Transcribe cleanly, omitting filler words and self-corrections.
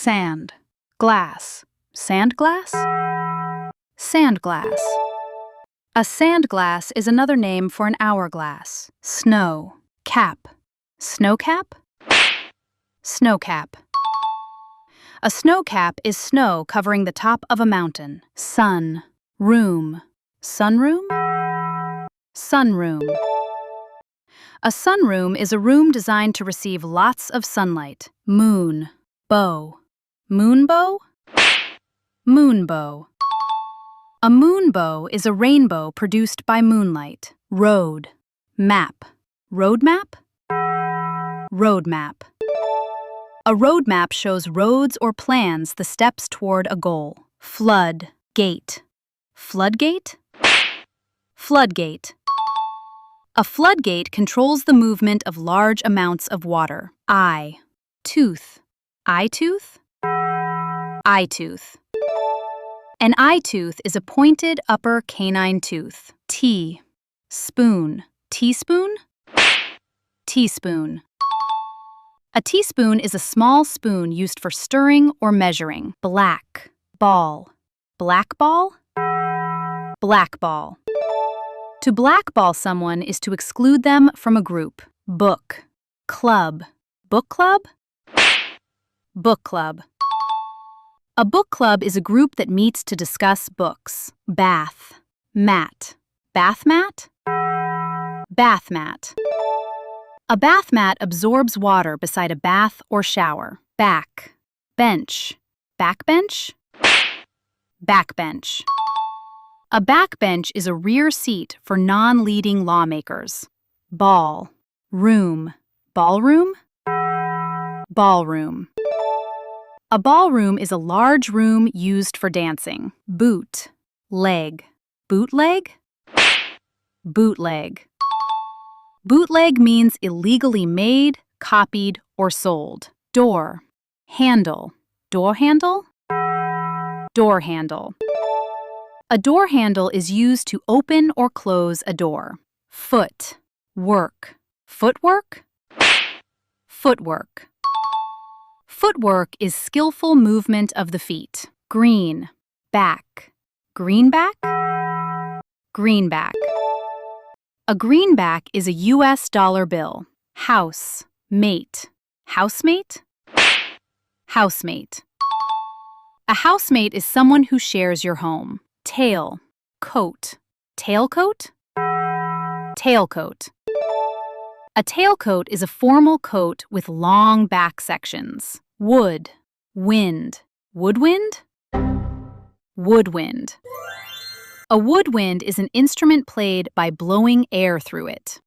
Sand. Glass. Sandglass? Sandglass. A sandglass is another name for an hourglass. Snow. Cap. Snowcap? Snowcap. A snowcap is snow covering the top of a mountain. Sun. Room. Sunroom? Sunroom. A sunroom is a room designed to receive lots of sunlight. Moon. Bow. Moonbow? Moonbow. A moonbow is a rainbow produced by moonlight. Road. Map. Road map? Road map. A road map shows roads or plans the steps toward a goal. Flood. Gate. Floodgate? Floodgate. A floodgate controls the movement of large amounts of water. Eye. Tooth. Eyetooth? Eyetooth. An eyetooth is a pointed upper canine tooth. Tea. Spoon. Teaspoon? Teaspoon. A teaspoon is a small spoon used for stirring or measuring. Black. Ball. Blackball? Blackball. To blackball someone is to exclude them from a group. Book. Club. Book club? Book club. A book club is a group that meets to discuss books. Bath. Mat. Bath mat? Bath mat. A bath mat absorbs water beside a bath or shower. Back. Bench. Backbench? Backbench. A backbench is a rear seat for non-leading lawmakers. Ball. Room. Ballroom? Ballroom. A ballroom is a large room used for dancing. Boot. Leg. Bootleg? Bootleg. Bootleg means illegally made, copied, or sold. Door. Handle. Door handle? Door handle. A door handle is used to open or close a door. Foot. Work. Footwork? Footwork. Footwork is skillful movement of the feet. Green. Back. Greenback? Greenback. A greenback is a U.S. dollar bill. House. Mate. Housemate? Housemate. A housemate is someone who shares your home. Tail. Coat. Tailcoat? Tailcoat. A tailcoat is a formal coat with long back sections. Wood. Wind. Woodwind? Woodwind. A woodwind is an instrument played by blowing air through it.